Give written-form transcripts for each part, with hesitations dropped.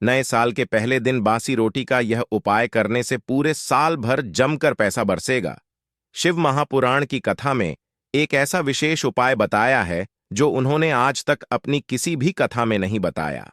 नए साल के पहले दिन बासी रोटी का यह उपाय करने से पूरे साल भर जमकर पैसा बरसेगा। शिव महापुराण की कथा में एक ऐसा विशेष उपाय बताया है जो उन्होंने आज तक अपनी किसी भी कथा में नहीं बताया।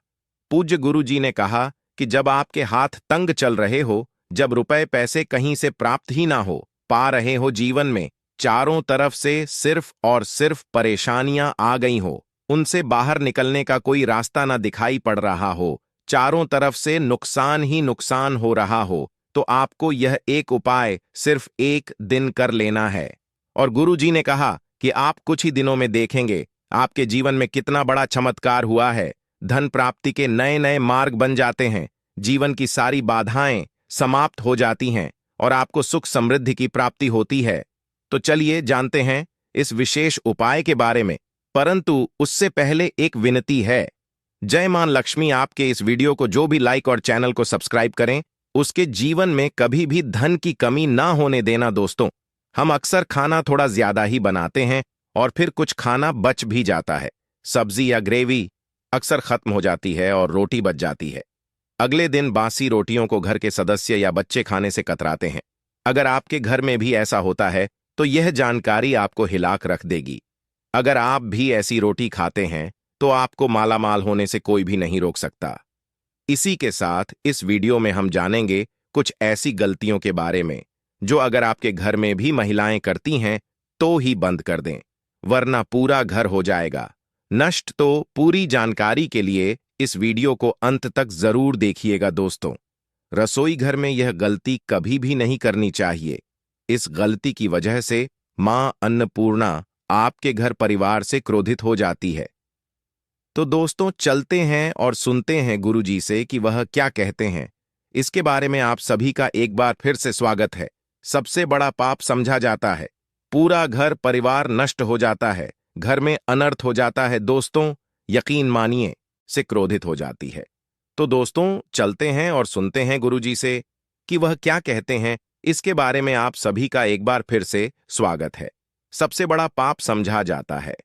पूज्य गुरु जी ने कहा कि जब आपके हाथ तंग चल रहे हो, जब रुपए पैसे कहीं से प्राप्त ही ना हो पा रहे हो, जीवन में चारों तरफ से सिर्फ और सिर्फ परेशानियां आ गई हो, उनसे बाहर निकलने का कोई रास्ता ना दिखाई पड़ रहा हो, चारों तरफ से नुकसान ही नुकसान हो रहा हो, तो आपको यह एक उपाय सिर्फ एक दिन कर लेना है। और गुरु जी ने कहा कि आप कुछ ही दिनों में देखेंगे आपके जीवन में कितना बड़ा चमत्कार हुआ है। धन प्राप्ति के नए नए मार्ग बन जाते हैं, जीवन की सारी बाधाएं समाप्त हो जाती हैं और आपको सुख समृद्धि की प्राप्ति होती है। तो चलिए जानते हैं इस विशेष उपाय के बारे में, परंतु उससे पहले एक विनती है। जय मां लक्ष्मी आपके इस वीडियो को जो भी लाइक और चैनल को सब्सक्राइब करें, उसके जीवन में कभी भी धन की कमी ना होने देना। दोस्तों, हम अक्सर खाना थोड़ा ज्यादा ही बनाते हैं और फिर कुछ खाना बच भी जाता है। सब्जी या ग्रेवी अक्सर खत्म हो जाती है और रोटी बच जाती है। अगले दिन बासी रोटियों को घर के सदस्य या बच्चे खाने से कतराते हैं। अगर आपके घर में भी ऐसा होता है तो यह जानकारी आपको हिलाक रख देगी। अगर आप भी ऐसी रोटी खाते हैं तो आपको मालामाल होने से कोई भी नहीं रोक सकता। इसी के साथ इस वीडियो में हम जानेंगे कुछ ऐसी गलतियों के बारे में जो अगर आपके घर में भी महिलाएं करती हैं तो ही बंद कर दें, वरना पूरा घर हो जाएगा नष्ट। तो पूरी जानकारी के लिए इस वीडियो को अंत तक जरूर देखिएगा। दोस्तों, रसोई घर में यह गलती कभी भी नहीं करनी चाहिए। इस गलती की वजह से मां अन्नपूर्णा आपके घर परिवार से क्रोधित हो जाती है। तो दोस्तों, चलते हैं और सुनते हैं गुरुजी से कि वह क्या कहते हैं। इसके बारे में आप सभी का एक बार फिर से स्वागत है। सबसे बड़ा पाप समझा जाता है, पूरा घर परिवार नष्ट हो जाता है, घर में अनर्थ हो जाता है। दोस्तों, यकीन मानिए से क्रोधित हो जाती है। तो दोस्तों, चलते हैं और सुनते हैं गुरुजी से कि वह क्या कहते हैं। इसके बारे में आप सभी का एक बार फिर से स्वागत है। सबसे बड़ा पाप समझा जाता है,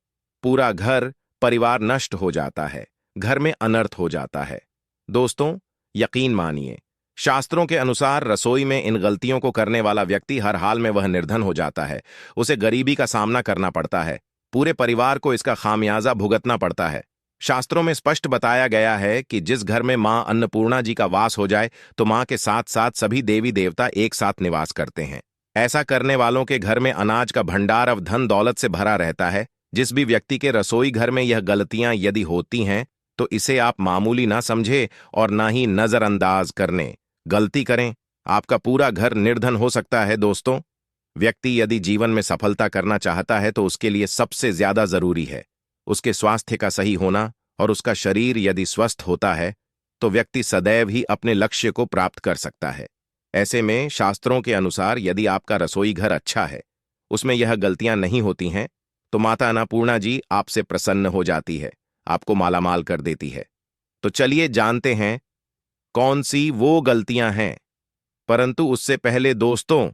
पूरा घर परिवार नष्ट हो जाता है, घर में अनर्थ हो जाता है। दोस्तों, यकीन मानिए, शास्त्रों के अनुसार रसोई में इन गलतियों को करने वाला व्यक्ति हर हाल में वह निर्धन हो जाता है, उसे गरीबी का सामना करना पड़ता है, पूरे परिवार को इसका खामियाजा भुगतना पड़ता है। शास्त्रों में स्पष्ट बताया गया है कि जिस घर में मां अन्नपूर्णा जी का वास हो जाए तो मां के साथ साथ सभी देवी देवता एक साथ निवास करते हैं। ऐसा करने वालों के घर में अनाज का भंडार अब धन दौलत से भरा रहता है। जिस भी व्यक्ति के रसोई घर में यह गलतियां यदि होती हैं तो इसे आप मामूली ना समझे और ना ही नजरअंदाज करने। गलती करें, आपका पूरा घर निर्धन हो सकता है। दोस्तों, व्यक्ति यदि जीवन में सफलता करना चाहता है तो उसके लिए सबसे ज्यादा जरूरी है उसके स्वास्थ्य का सही होना, और उसका शरीर यदि स्वस्थ होता है तो व्यक्ति सदैव ही अपने लक्ष्य को प्राप्त कर सकता है। ऐसे में शास्त्रों के अनुसार यदि आपका रसोई घर अच्छा है, उसमें यह गलतियां नहीं होती हैं, तो माता अन्नपूर्णा जी आपसे प्रसन्न हो जाती है, आपको मालामाल कर देती है। तो चलिए जानते हैं कौन सी वो गलतियां हैं। परंतु उससे पहले दोस्तों,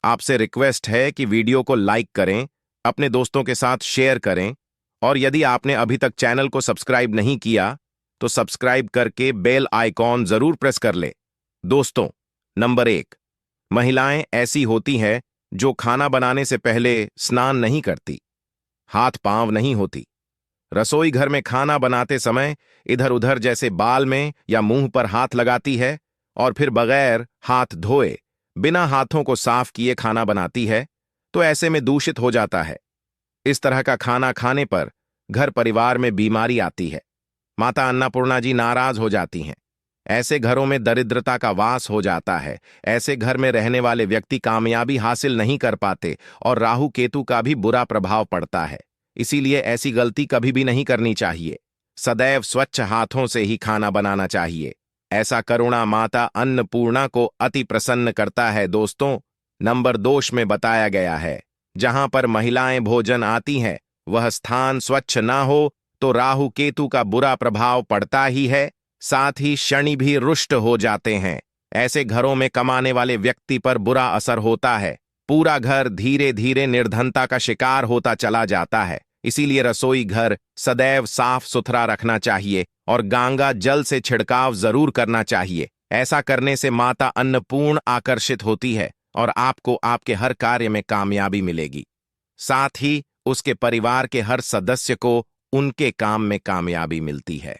आपसे रिक्वेस्ट है कि वीडियो को लाइक करें, अपने दोस्तों के साथ शेयर करें, और यदि आपने अभी तक चैनल को सब्सक्राइब नहीं किया तो सब्सक्राइब करके बेल आइकॉन जरूर प्रेस कर ले। दोस्तों, नंबर 1, महिलाएं ऐसी होती हैं जो खाना बनाने से पहले स्नान नहीं करती, हाथ पांव नहीं होती। रसोई घर में खाना बनाते समय इधर उधर जैसे बाल में या मुंह पर हाथ लगाती है और फिर बगैर हाथ धोए, बिना हाथों को साफ किए खाना बनाती है, तो ऐसे में दूषित हो जाता है। इस तरह का खाना खाने पर घर परिवार में बीमारी आती है। माता अन्नपूर्णा जी नाराज हो जाती हैं। ऐसे घरों में दरिद्रता का वास हो जाता है। ऐसे घर में रहने वाले व्यक्ति कामयाबी हासिल नहीं कर पाते और राहु केतु का भी बुरा प्रभाव पड़ता है। इसीलिए ऐसी गलती कभी भी नहीं करनी चाहिए। सदैव स्वच्छ हाथों से ही खाना बनाना चाहिए। ऐसा करुणा माता अन्नपूर्णा को अति प्रसन्न करता है। दोस्तों, नंबर 2 में बताया गया है, जहां पर महिलाएं भोजन आती हैं वह स्थान स्वच्छ ना हो तो राहु केतु का बुरा प्रभाव पड़ता ही है, साथ ही शनि भी रुष्ट हो जाते हैं। ऐसे घरों में कमाने वाले व्यक्ति पर बुरा असर होता है। पूरा घर धीरे धीरे निर्धनता का शिकार होता चला जाता है। इसीलिए रसोई घर सदैव साफ सुथरा रखना चाहिए और गंगा जल से छिड़काव जरूर करना चाहिए। ऐसा करने से माता अन्नपूर्ण आकर्षित होती है और आपको आपके हर कार्य में कामयाबी मिलेगी। साथ ही उसके परिवार के हर सदस्य को उनके काम में कामयाबी मिलती है।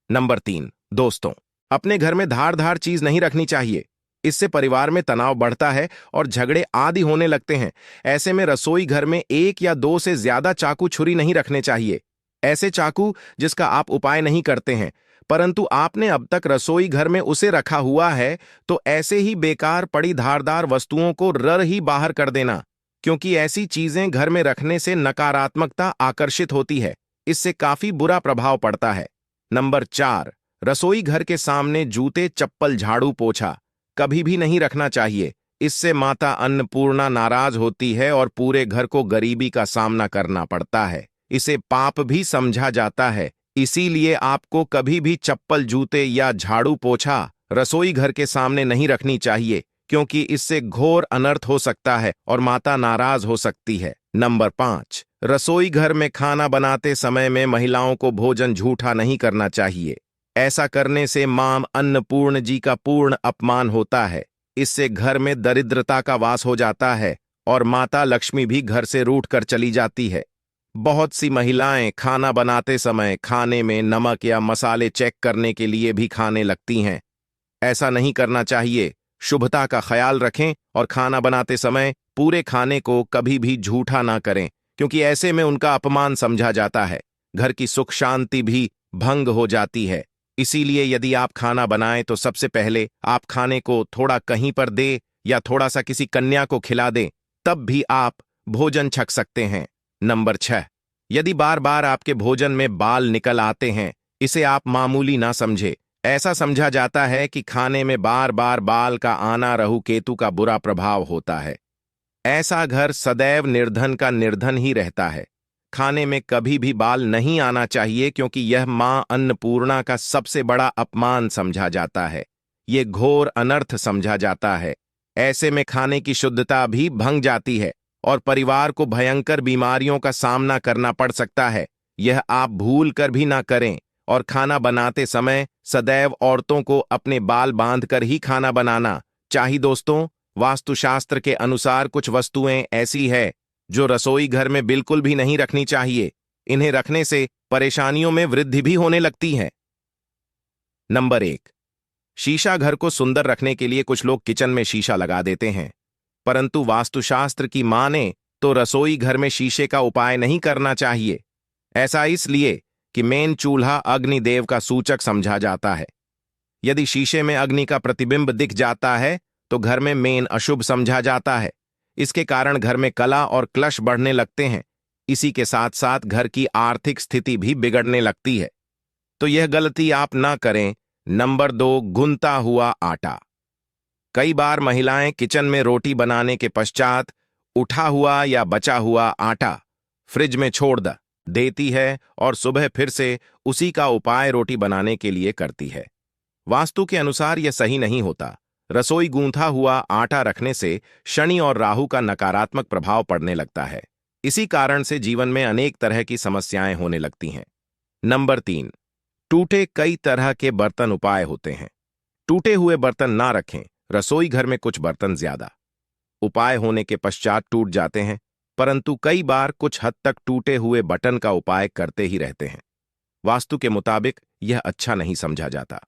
नंबर 3, दोस्तों, अपने घर में धार धार चीज नहीं रखनी चाहिए। इससे परिवार में तनाव बढ़ता है और झगड़े आदि होने लगते हैं। ऐसे में रसोई घर में 1 या 2 से ज्यादा चाकू छुरी नहीं रखने चाहिए। ऐसे चाकू जिसका आप उपाय नहीं करते हैं, परंतु आपने अब तक रसोई घर में उसे रखा हुआ है, तो ऐसे ही बेकार पड़ी धारदार वस्तुओं को रर ही बाहर कर देना, क्योंकि ऐसी चीजें घर में रखने से नकारात्मकता आकर्षित होती है। इससे काफी बुरा प्रभाव पड़ता है। नंबर 4, रसोई घर के सामने जूते, चप्पल, झाड़ू, पोछा कभी भी नहीं रखना चाहिए। इससे माता अन्नपूर्णा नाराज होती है और पूरे घर को गरीबी का सामना करना पड़ता है। इसे पाप भी समझा जाता है। इसीलिए आपको कभी भी चप्पल, जूते या झाड़ू, पोछा रसोई घर के सामने नहीं रखनी चाहिए, क्योंकि इससे घोर अनर्थ हो सकता है और माता नाराज हो सकती है। नंबर 5, रसोई घर में खाना बनाते समय में महिलाओं को भोजन झूठा नहीं करना चाहिए। ऐसा करने से मां अन्नपूर्ण जी का पूर्ण अपमान होता है। इससे घर में दरिद्रता का वास हो जाता है और माता लक्ष्मी भी घर से रूठ कर चली जाती है। बहुत सी महिलाएं खाना बनाते समय खाने में नमक या मसाले चेक करने के लिए भी खाने लगती हैं। ऐसा नहीं करना चाहिए। शुभता का ख्याल रखें और खाना बनाते समय पूरे खाने को कभी भी झूठा ना करें, क्योंकि ऐसे में उनका अपमान समझा जाता है। घर की सुख शांति भी भंग हो जाती है। इसीलिए यदि आप खाना बनाएं तो सबसे पहले आप खाने को थोड़ा कहीं पर दे या थोड़ा सा किसी कन्या को खिला दें, तब भी आप भोजन छक सकते हैं। नंबर 6, यदि बार बार आपके भोजन में बाल निकल आते हैं, इसे आप मामूली ना समझे। ऐसा समझा जाता है कि खाने में बार बार बाल का आना राहु केतु का बुरा प्रभाव होता है। ऐसा घर सदैव निर्धन का निर्धन ही रहता है। खाने में कभी भी बाल नहीं आना चाहिए, क्योंकि यह मां अन्नपूर्णा का सबसे बड़ा अपमान समझा जाता है। ये घोर अनर्थ समझा जाता है। ऐसे में खाने की शुद्धता भी भंग जाती है और परिवार को भयंकर बीमारियों का सामना करना पड़ सकता है। यह आप भूल कर भी ना करें और खाना बनाते समय सदैव औरतों को अपने बाल बांधकर ही खाना बनाना चाहिए। दोस्तों, वास्तुशास्त्र के अनुसार कुछ वस्तुएं ऐसी है जो रसोई घर में बिल्कुल भी नहीं रखनी चाहिए। इन्हें रखने से परेशानियों में वृद्धि भी होने लगती है। नंबर 1, शीशा। घर को सुंदर रखने के लिए कुछ लोग किचन में शीशा लगा देते हैं, परंतु वास्तुशास्त्र की माने तो रसोई घर में शीशे का उपाय नहीं करना चाहिए। ऐसा इसलिए कि मेन चूल्हा अग्निदेव का सूचक समझा जाता है। यदि शीशे में अग्नि का प्रतिबिंब दिख जाता है तो घर में मेन अशुभ समझा जाता है। इसके कारण घर में कला और क्लेश बढ़ने लगते हैं। इसी के साथ साथ घर की आर्थिक स्थिति भी बिगड़ने लगती है। तो यह गलती आप ना करें। नंबर 2, गुनता हुआ आटा। कई बार महिलाएं किचन में रोटी बनाने के पश्चात उठा हुआ या बचा हुआ आटा फ्रिज में छोड़ देती है और सुबह फिर से उसी का उपाय रोटी बनाने के लिए करती है। वास्तु के अनुसार यह सही नहीं होता। रसोई गूंथा हुआ आटा रखने से शनि और राहु का नकारात्मक प्रभाव पड़ने लगता है। इसी कारण से जीवन में अनेक तरह की समस्याएं होने लगती हैं। नंबर 3, टूटे कई तरह के बर्तन उपाय होते हैं। टूटे हुए बर्तन ना रखें। रसोई घर में कुछ बर्तन ज्यादा उपाय होने के पश्चात टूट जाते हैं, परंतु कई बार कुछ हद तक टूटे हुए बटन का उपाय करते ही रहते हैं। वास्तु के मुताबिक यह अच्छा नहीं समझा जाता।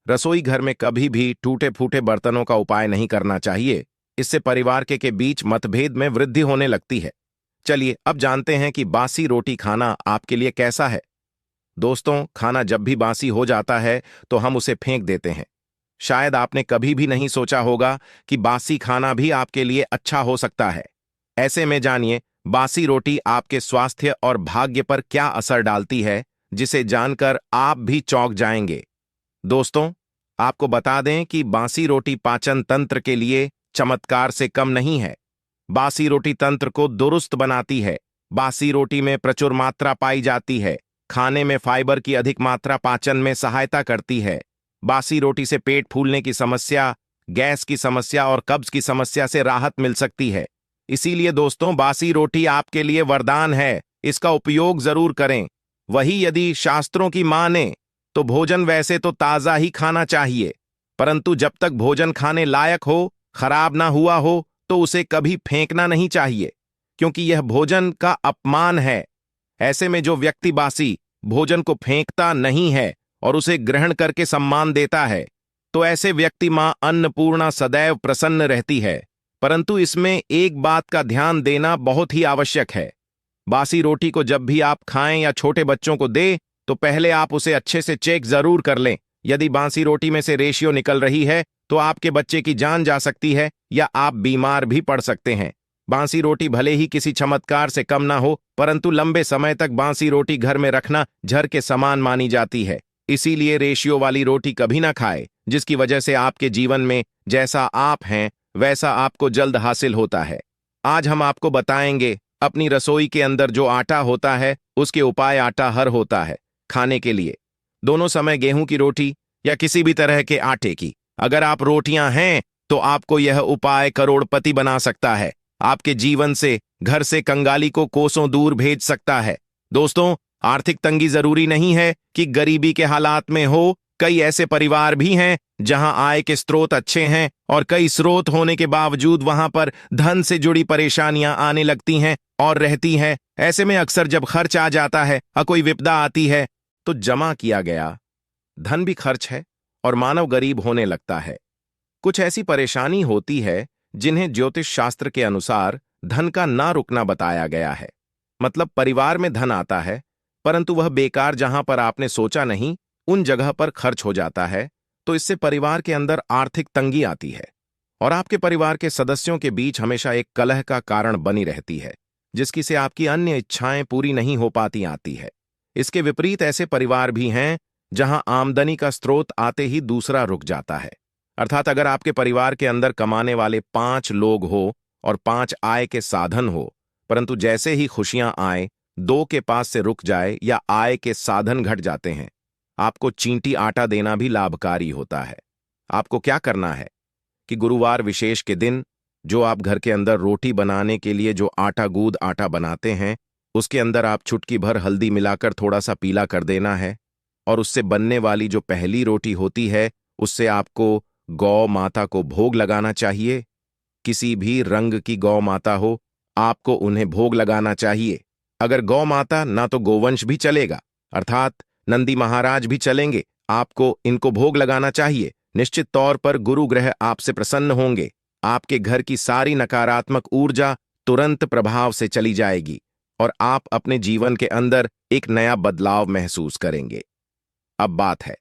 रसोई घर में कभी भी टूटे फूटे बर्तनों का उपाय नहीं करना चाहिए। इससे परिवार के बीच मतभेद में वृद्धि होने लगती है। चलिए अब जानते हैं कि बासी रोटी खाना आपके लिए कैसा है। दोस्तों, खाना जब भी बासी हो जाता है तो हम उसे फेंक देते हैं। शायद आपने कभी भी नहीं सोचा होगा कि बासी खाना भी आपके लिए अच्छा हो सकता है। ऐसे में जानिए बासी रोटी आपके स्वास्थ्य और भाग्य पर क्या असर डालती है, जिसे जानकर आप भी चौंक जाएंगे। दोस्तों, आपको बता दें कि बासी रोटी पाचन तंत्र के लिए चमत्कार से कम नहीं है। बासी रोटी तंत्र को दुरुस्त बनाती है। बासी रोटी में प्रचुर मात्रा पाई जाती है। खाने में फाइबर की अधिक मात्रा पाचन में सहायता करती है। बासी रोटी से पेट फूलने की समस्या, गैस की समस्या और कब्ज की समस्या से राहत मिल सकती है। इसीलिए दोस्तों, बासी रोटी आपके लिए वरदान है। इसका उपयोग जरूर करें। वही यदि शास्त्रों की माने तो भोजन वैसे तो ताज़ा ही खाना चाहिए, परंतु जब तक भोजन खाने लायक हो, खराब ना हुआ हो, तो उसे कभी फेंकना नहीं चाहिए, क्योंकि यह भोजन का अपमान है। ऐसे में जो व्यक्ति बासी भोजन को फेंकता नहीं है और उसे ग्रहण करके सम्मान देता है, तो ऐसे व्यक्ति मां अन्नपूर्णा सदैव प्रसन्न रहती है। परंतु इसमें एक बात का ध्यान देना बहुत ही आवश्यक है। बासी रोटी को जब भी आप खाएं या छोटे बच्चों को दें, तो पहले आप उसे अच्छे से चेक जरूर कर लें। यदि बासी रोटी में से रेशियो निकल रही है, तो आपके बच्चे की जान जा सकती है या आप बीमार भी पड़ सकते हैं। बासी रोटी भले ही किसी चमत्कार से कम ना हो, परंतु लंबे समय तक बासी रोटी घर में रखना जहर के समान मानी जाती है। इसीलिए रेशियो वाली रोटी कभी ना खाए, जिसकी वजह से आपके जीवन में जैसा आप हैं वैसा आपको जल्द हासिल होता है। आज हम आपको बताएंगे अपनी रसोई के अंदर जो आटा होता है उसके उपाय। आटा हर होता है खाने के लिए, दोनों समय गेहूं की रोटी या किसी भी तरह के आटे की। अगर आप रोटियां हैं तो आपको यह उपाय करोड़पति बना सकता है, आपके जीवन से, घर से कंगाली को कोसों दूर भेज सकता है। दोस्तों, आर्थिक तंगी जरूरी नहीं है कि गरीबी के हालात में हो। कई ऐसे परिवार भी हैं जहां आय के स्रोत अच्छे हैं और कई स्रोत होने के बावजूद वहां पर धन से जुड़ी परेशानियां आने लगती हैं और रहती हैं। ऐसे में अक्सर जब खर्च आ जाता है या कोई विपदा आती है, तो जमा किया गया धन भी खर्च है और मानव गरीब होने लगता है। कुछ ऐसी परेशानी होती है जिन्हें ज्योतिष शास्त्र के अनुसार धन का ना रुकना बताया गया है। मतलब परिवार में धन आता है, परंतु वह बेकार जहां पर आपने सोचा नहीं उन जगह पर खर्च हो जाता है, तो इससे परिवार के अंदर आर्थिक तंगी आती है और आपके परिवार के सदस्यों के बीच हमेशा एक कलह का कारण बनी रहती है, जिसकी से आपकी अन्य इच्छाएं पूरी नहीं हो पाती आती है। इसके विपरीत ऐसे परिवार भी हैं जहां आमदनी का स्रोत आते ही दूसरा रुक जाता है। अर्थात अगर आपके परिवार के अंदर कमाने वाले 5 लोग हो और 5 आय के साधन हो, परंतु जैसे ही खुशियां आए 2 के पास से रुक जाए या आय के साधन घट जाते हैं, आपको चींटी आटा देना भी लाभकारी होता है। आपको क्या करना है कि गुरुवार विशेष के दिन जो आप घर के अंदर रोटी बनाने के लिए जो आटा गूंद आटा बनाते हैं, उसके अंदर आप चुटकी भर हल्दी मिलाकर थोड़ा सा पीला कर देना है और उससे बनने वाली जो पहली रोटी होती है उससे आपको गौ माता को भोग लगाना चाहिए। किसी भी रंग की गौ माता हो, आपको उन्हें भोग लगाना चाहिए। अगर गौ माता ना तो गोवंश भी चलेगा, अर्थात नंदी महाराज भी चलेंगे, आपको इनको भोग लगाना चाहिए। निश्चित तौर पर गुरु ग्रह आपसे प्रसन्न होंगे, आपके घर की सारी नकारात्मक ऊर्जा तुरंत प्रभाव से चली जाएगी और आप अपने जीवन के अंदर एक नया बदलाव महसूस करेंगे। अब बात है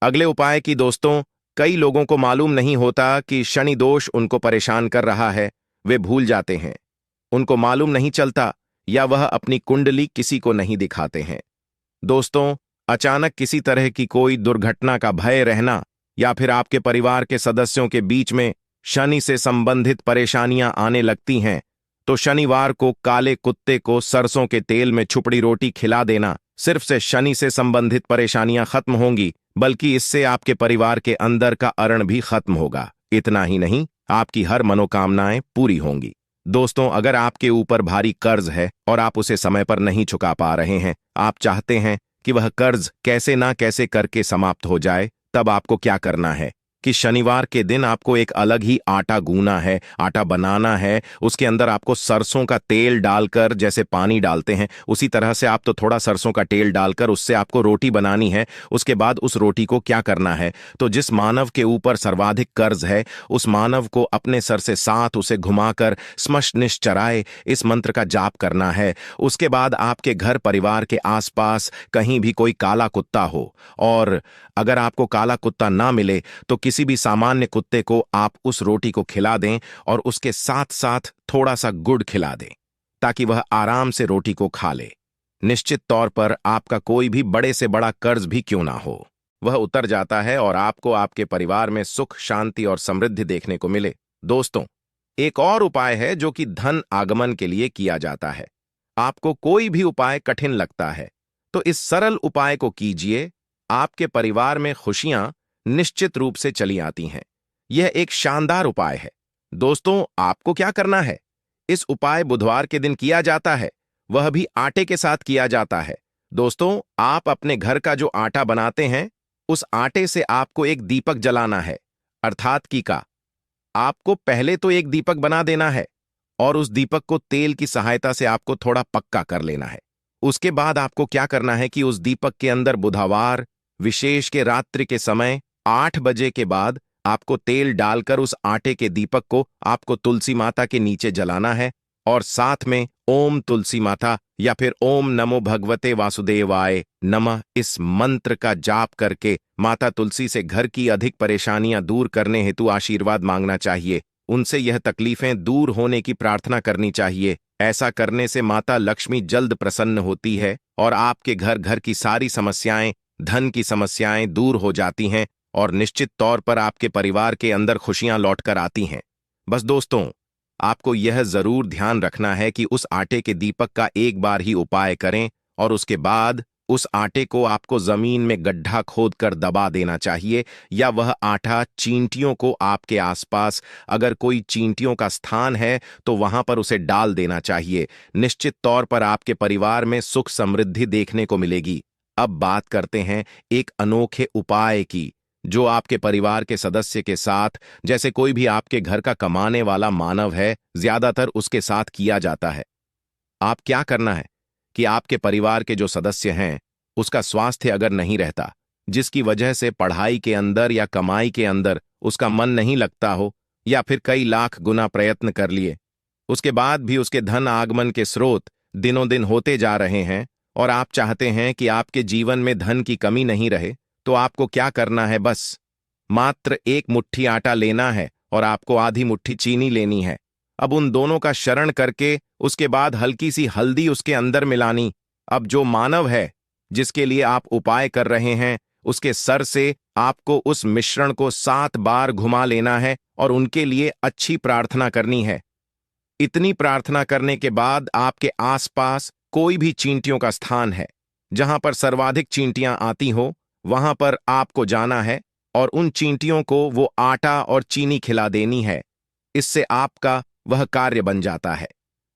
अगले उपाय की। दोस्तों, कई लोगों को मालूम नहीं होता कि शनि दोष उनको परेशान कर रहा है, वे भूल जाते हैं, उनको मालूम नहीं चलता या वह अपनी कुंडली किसी को नहीं दिखाते हैं। दोस्तों, अचानक किसी तरह की कोई दुर्घटना का भय रहना या फिर आपके परिवार के सदस्यों के बीच में शनि से संबंधित परेशानियां आने लगती हैं, तो शनिवार को काले कुत्ते को सरसों के तेल में छुपड़ी रोटी खिला देना सिर्फ से शनि से संबंधित परेशानियां खत्म होंगी, बल्कि इससे आपके परिवार के अंदर का अरण भी खत्म होगा। इतना ही नहीं, आपकी हर मनोकामनाएं पूरी होंगी। दोस्तों, अगर आपके ऊपर भारी कर्ज है और आप उसे समय पर नहीं चुका पा रहे हैं, आप चाहते हैं कि वह कर्ज कैसे ना कैसे करके समाप्त हो जाए, तब आपको क्या करना है कि शनिवार के दिन आपको एक अलग ही आटा गूंना है, आटा बनाना है। उसके अंदर आपको सरसों का तेल डालकर, जैसे पानी डालते हैं उसी तरह से आप तो थोड़ा सरसों का तेल डालकर उससे आपको रोटी बनानी है। उसके बाद उस रोटी को क्या करना है, तो जिस मानव के ऊपर सर्वाधिक कर्ज है उस मानव को अपने सर से साथ उसे घुमाकर स्मश निश्चराय इस मंत्र का जाप करना है। उसके बाद आपके घर परिवार के आसपास कहीं भी कोई काला कुत्ता हो, और अगर आपको काला कुत्ता ना मिले तो किसी भी सामान्य कुत्ते को आप उस रोटी को खिला दें और उसके साथ साथ थोड़ा सा गुड़ खिला दें, ताकि वह आराम से रोटी को खा ले। निश्चित तौर पर आपका कोई भी बड़े से बड़ा कर्ज भी क्यों ना हो, वह उतर जाता है और आपको आपके परिवार में सुख, शांति और समृद्धि देखने को मिले। दोस्तों, एक और उपाय है जो कि धन आगमन के लिए किया जाता है। आपको कोई भी उपाय कठिन लगता है तो इस सरल उपाय को कीजिए, आपके परिवार में खुशियां निश्चित रूप से चली आती हैं। यह एक शानदार उपाय है। दोस्तों, आपको क्या करना है, इस उपाय बुधवार के दिन किया जाता है, वह भी आटे के साथ किया जाता है। दोस्तों, आप अपने घर का जो आटा बनाते हैं, उस आटे से आपको एक दीपक जलाना है, अर्थात कीका। आपको पहले तो एक दीपक बना देना है और उस दीपक को तेल की सहायता से आपको थोड़ा पक्का कर लेना है। उसके बाद आपको क्या करना है कि उस दीपक के अंदर बुधवार, विशेष के रात्रि के समय 8 बजे के बाद आपको तेल डालकर उस आटे के दीपक को आपको तुलसी माता के नीचे जलाना है और साथ में ओम तुलसी माता या फिर ओम नमो भगवते वासुदेवाय नमः इस मंत्र का जाप करके माता तुलसी से घर की अधिक परेशानियां दूर करने हेतु आशीर्वाद मांगना चाहिए। उनसे यह तकलीफें दूर होने की प्रार्थना करनी चाहिए। ऐसा करने से माता लक्ष्मी जल्द प्रसन्न होती है और आपके घर की सारी समस्याएं, धन की समस्याएं दूर हो जाती हैं और निश्चित तौर पर आपके परिवार के अंदर खुशियां लौटकर आती हैं। बस दोस्तों, आपको यह जरूर ध्यान रखना है कि उस आटे के दीपक का एक बार ही उपाय करें और उसके बाद उस आटे को आपको जमीन में गड्ढा खोदकर दबा देना चाहिए, या वह आटा चींटियों को आपके आसपास, अगर कोई चींटियों का स्थान है तो वहां पर उसे डाल देना चाहिए। निश्चित तौर पर आपके परिवार में सुख समृद्धि देखने को मिलेगी। अब बात करते हैं एक अनोखे उपाय की, जो आपके परिवार के सदस्य के साथ, जैसे कोई भी आपके घर का कमाने वाला मानव है, ज्यादातर उसके साथ किया जाता है। आप क्या करना है कि आपके परिवार के जो सदस्य हैं, उसका स्वास्थ्य अगर नहीं रहता, जिसकी वजह से पढ़ाई के अंदर या कमाई के अंदर उसका मन नहीं लगता हो, या फिर कई लाख गुना प्रयत्न कर लिए, उसके बाद भी उसके धन आगमन के स्रोत दिनों दिन होते जा रहे हैं और आप चाहते हैं कि आपके जीवन में धन की कमी नहीं रहे, तो आपको क्या करना है? बस मात्र एक मुट्ठी आटा लेना है और आपको आधी मुट्ठी चीनी लेनी है। अब उन दोनों का शरण करके उसके बाद हल्की सी हल्दी उसके अंदर मिलानी। अब जो मानव है जिसके लिए आप उपाय कर रहे हैं, उसके सर से आपको उस मिश्रण को 7 बार घुमा लेना है और उनके लिए अच्छी प्रार्थना करनी है। इतनी प्रार्थना करने के बाद आपके आसपास कोई भी चींटियों का स्थान है, जहां पर सर्वाधिक चींटियां आती हो, वहां पर आपको जाना है और उन चींटियों को वो आटा और चीनी खिला देनी है। इससे आपका वह कार्य बन जाता है।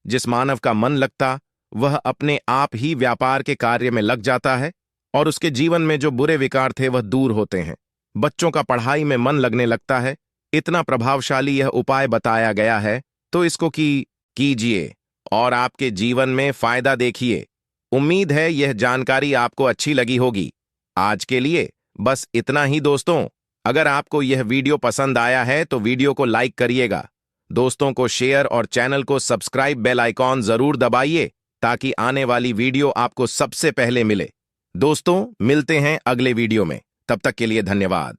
जिस मानव का मन लगता, वह अपने आप ही व्यापार के कार्य में लग जाता है और उसके जीवन में जो बुरे विकार थे वह दूर होते हैं। बच्चों का पढ़ाई में मन लगने लगता है। इतना प्रभावशाली यह उपाय बताया गया है, तो इसको कीजिए और आपके जीवन में फायदा देखिए। उम्मीद है यह जानकारी आपको अच्छी लगी होगी। आज के लिए बस इतना ही दोस्तों। अगर आपको यह वीडियो पसंद आया है तो वीडियो को लाइक करिएगा, दोस्तों को शेयर और चैनल को सब्सक्राइब, बेल आइकॉन जरूर दबाइए ताकि आने वाली वीडियो आपको सबसे पहले मिले। दोस्तों, मिलते हैं अगले वीडियो में। तब तक के लिए धन्यवाद।